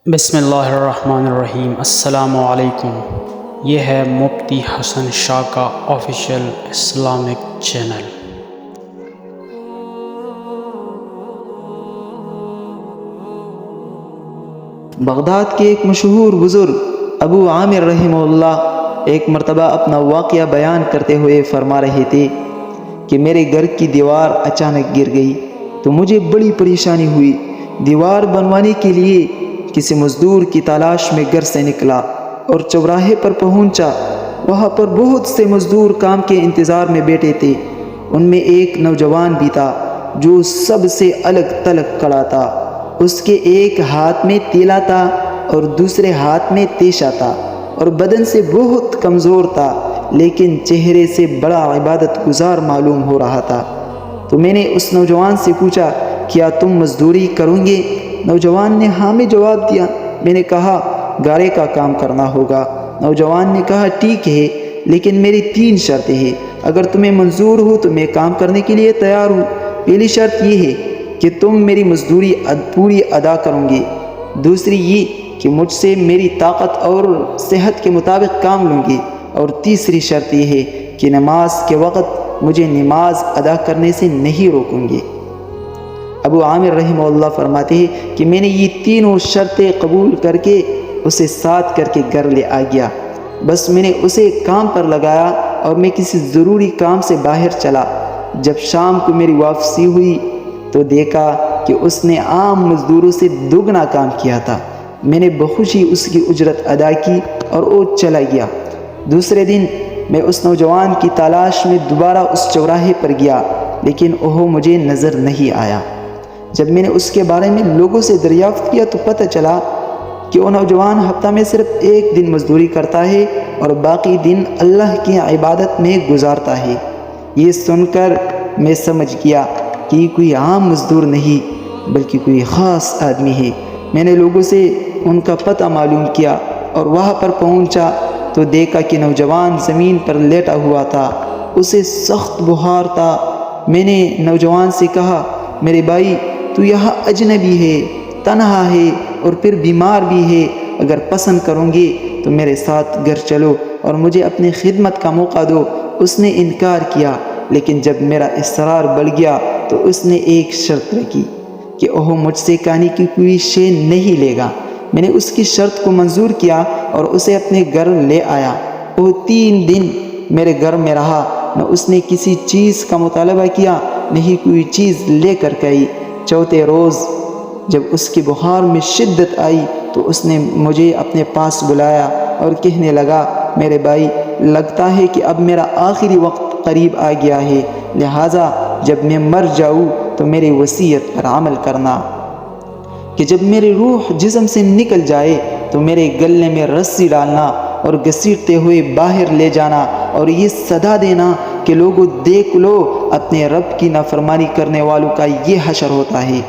بسم اللہ الرحمن الرحیم۔ السلام علیکم۔ یہ ہے مفتی حسن شاہ کا آفیشیل اسلامک چینل۔ بغداد کے ایک مشہور بزرگ ابو عامر رحمہ اللہ ایک مرتبہ اپنا واقعہ بیان کرتے ہوئے فرما رہے تھے کہ میرے گھر کی دیوار اچانک گر گئی تو مجھے بڑی پریشانی ہوئی۔ دیوار بنوانے کے لیے کسی مزدور کی تلاش میں گھر سے نکلا اور چوراہے پر پہنچا۔ وہاں پر بہت سے مزدور کام کے انتظار میں بیٹھے تھے۔ ان میں ایک نوجوان بھی تھا جو سب سے الگ تھلگ کھڑا تھا۔ اس کے ایک ہاتھ میں تیلا تھا اور دوسرے ہاتھ میں تیشا تھا، اور بدن سے بہت کمزور تھا، لیکن چہرے سے بڑا عبادت گزار معلوم ہو رہا تھا۔ تو میں نے اس نوجوان سے پوچھا، کیا تم مزدوری کرو گے؟ نوجوان نے ہاں میں جواب دیا۔ میں نے کہا، گارے کا کام کرنا ہوگا۔ نوجوان نے کہا، ٹھیک ہے، لیکن میری 3 شرطیں ہیں۔ اگر تمہیں منظور ہو تو میں کام کرنے کے لیے تیار ہوں۔ پہلی شرط یہ ہے کہ تم میری مزدوری پوری ادا کرو گے۔ دوسری یہ کہ مجھ سے میری طاقت اور صحت کے مطابق کام لوں گے۔ اور تیسری شرط یہ ہے کہ نماز کے وقت مجھے نماز ادا کرنے سے نہیں روکوں گے۔ ابو عامر رحمہ اللہ فرماتے ہیں کہ میں نے یہ تینوں شرطیں قبول کر کے اسے ساتھ کر کے گھر لے آ گیا۔ بس میں نے اسے کام پر لگایا اور میں کسی ضروری کام سے باہر چلا۔ جب شام کو میری واپسی ہوئی تو دیکھا کہ اس نے عام مزدوروں سے دوگنا کام کیا تھا۔ میں نے بخوشی اس کی اجرت ادا کی اور وہ چلا گیا۔ دوسرے دن میں اس نوجوان کی تلاش میں دوبارہ اس چوراہے پر گیا، لیکن وہ مجھے نظر نہیں آیا۔ جب میں نے اس کے بارے میں لوگوں سے دریافت کیا تو پتہ چلا کہ وہ نوجوان ہفتہ میں صرف 1 دن مزدوری کرتا ہے اور باقی دن اللہ کی عبادت میں گزارتا ہے۔ یہ سن کر میں سمجھ گیا کہ یہ کوئی عام مزدور نہیں بلکہ کوئی خاص آدمی ہے۔ میں نے لوگوں سے ان کا پتہ معلوم کیا اور وہاں پر پہنچا تو دیکھا کہ نوجوان زمین پر لیٹا ہوا تھا، اسے سخت بخار تھا۔ میں نے نوجوان سے کہا، میرے بھائی، تو یہاں اجنبی ہے، تنہا ہے اور پھر بیمار بھی ہے۔ اگر پسند کرو گے تو میرے ساتھ گھر چلو اور مجھے اپنی خدمت کا موقع دو۔ اس نے انکار کیا، لیکن جب میرا اصرار بڑھ گیا تو اس نے ایک شرط رکھی کہ وہ مجھ سے کھانے کی کوئی شے نہیں لے گا۔ میں نے اس کی شرط کو منظور کیا اور اسے اپنے گھر لے آیا۔ وہ 3 دن میرے گھر میں رہا، نہ اس نے کسی چیز کا مطالبہ کیا، نہ ہی کوئی چیز لے کر گئی۔ چوتھے روز جب اس کی بخار میں شدت آئی تو اس نے مجھے اپنے پاس بلایا اور کہنے لگا، میرے بھائی، لگتا ہے کہ اب میرا آخری وقت قریب آ گیا ہے، لہٰذا جب میں مر جاؤں تو میری وصیت پر عمل کرنا کہ جب میری روح جسم سے نکل جائے تو میرے گلے میں رسی ڈالنا اور گھسیٹتے ہوئے باہر لے جانا اور یہ صدا دینا کہ لوگوں، دیکھ لو، اپنے رب کی نافرمانی کرنے والوں کا یہ حشر ہوتا ہے۔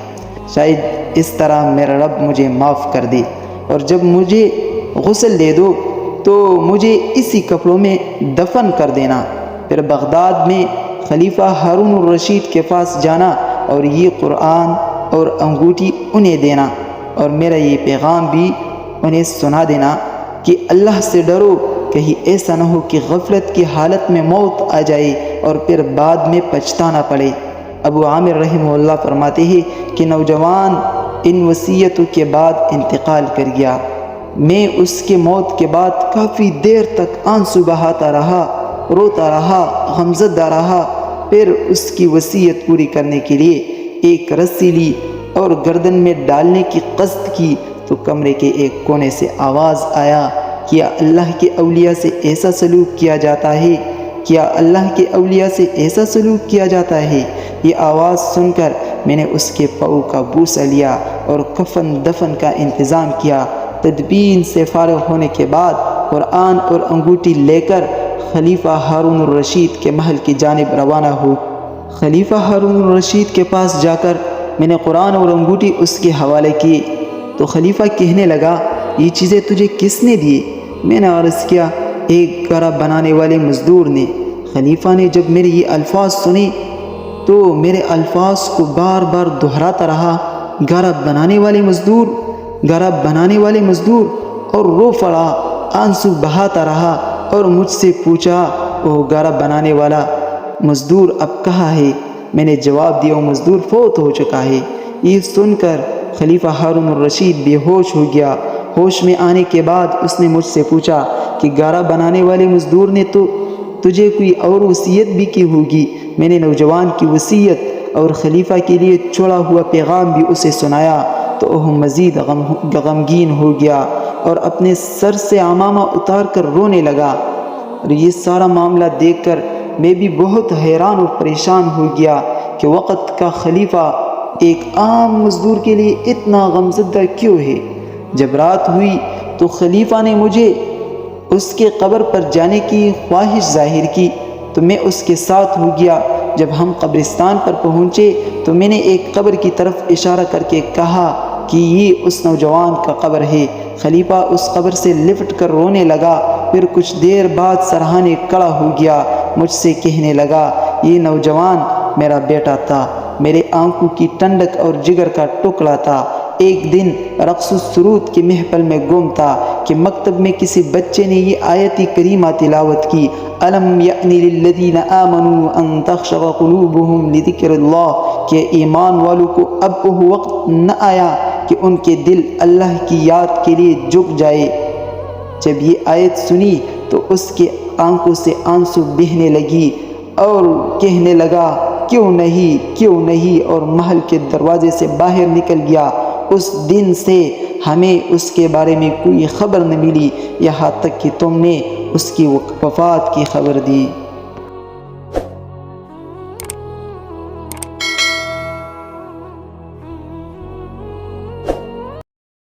شاید اس طرح میرا رب مجھے معاف کر دے، اور جب مجھے غسل دے دو تو مجھے اسی کپڑوں میں دفن کر دینا۔ پھر بغداد میں خلیفہ ہارون الرشید کے پاس جانا اور یہ قرآن اور انگوٹھی انہیں دینا، اور میرا یہ پیغام بھی انہیں سنا دینا کہ اللہ سے ڈرو، کہیں ایسا نہ ہو کہ غفلت کی حالت میں موت آ جائے اور پھر بعد میں پچھتانا پڑے۔ ابو عامر رحمہ اللہ فرماتے ہیں کہ نوجوان ان وصیتوں کے بعد انتقال کر گیا۔ میں اس کے موت کے بعد کافی دیر تک آنسو بہاتا رہا، روتا رہا، غمزدہ رہا۔ پھر اس کی وصیت پوری کرنے کے لیے ایک رسی لی اور گردن میں ڈالنے کی قصد کی تو کمرے کے ایک کونے سے آواز آیا، کیا اللہ کے اولیاء سے ایسا سلوک کیا جاتا ہے؟ کیا اللہ کے اولیاء سے ایسا سلوک کیا جاتا ہے؟ یہ آواز سن کر میں نے اس کے پاؤں کا بوسہ لیا اور کفن دفن کا انتظام کیا۔ تدفین سے فارغ ہونے کے بعد قرآن اور انگوٹھی لے کر خلیفہ ہارون الرشید کے محل کی جانب روانہ ہو۔ خلیفہ ہارون الرشید کے پاس جا کر میں نے قرآن اور انگوٹھی اس کے حوالے کی تو خلیفہ کہنے لگا، یہ چیزیں تجھے کس نے دی؟ میں نے عرض کیا، ایک گھڑا بنانے والے مزدور نے۔ خلیفہ نے جب میرے یہ الفاظ سنے تو میرے الفاظ کو بار بار دہراتا رہا، گھڑا بنانے والے مزدور؟ گھر بنانے والے مزدور، اور رو پڑا، آنسو بہاتا رہا اور مجھ سے پوچھا، وہ گھر بنانے والا مزدور اب کہاں ہے؟ میں نے جواب دیا، وہ مزدور فوت ہو چکا ہے۔ یہ سن کر خلیفہ ہارون الرشید بے ہوش ہو گیا۔ ہوش میں آنے کے بعد اس نے مجھ سے پوچھا کہ گھر بنانے والے مزدور نے تو تجھے کوئی اور وصیت بھی کی ہوگی۔ میں نے نوجوان کی وصیت اور خلیفہ کے لیے چھوڑا ہوا پیغام بھی اسے سنایا تو وہ مزید غمگین ہو گیا اور اپنے سر سے عمامہ اتار کر رونے لگا۔ اور یہ سارا معاملہ دیکھ کر میں بھی بہت حیران اور پریشان ہو گیا کہ وقت کا خلیفہ ایک عام مزدور کے لیے اتنا غمزدہ کیوں ہے۔ جب رات ہوئی تو خلیفہ نے مجھے اس کے قبر پر جانے کی خواہش ظاہر کی تو میں اس کے ساتھ ہو گیا۔ جب ہم قبرستان پر پہنچے تو میں نے ایک قبر کی طرف اشارہ کر کے کہا کہ یہ اس نوجوان کا قبر ہے۔ خلیفہ اس قبر سے لپٹ کر رونے لگا، پھر کچھ دیر بعد سرہانے کھڑا ہو گیا، مجھ سے کہنے لگا، یہ نوجوان میرا بیٹا تھا، میرے آنکھوں کی ٹھنڈک اور جگر کا ٹکڑا تھا۔ ایک دن رقص و سرود کی محفل میں گم تھا کہ مکتب میں کسی بچے نے یہ آیت کریمہ تلاوت کی، الم یأن للذین آمنوا ان تخشع قلوبہم لذکر اللہ، کہ ایمان والوں کو اب وہ وقت نہ آیا کہ ان کے دل اللہ کی یاد کے لیے جھک جائے۔ جب یہ آیت سنی تو اس کے آنکھوں سے آنسو بہنے لگی اور کہنے لگا، کیوں نہیں، اور محل کے دروازے سے باہر نکل گیا۔ اس دن سے ہمیں اس کے بارے میں کوئی خبر نہ ملی یہاں تک کہ تم نے اس کی وفات کی خبر دی۔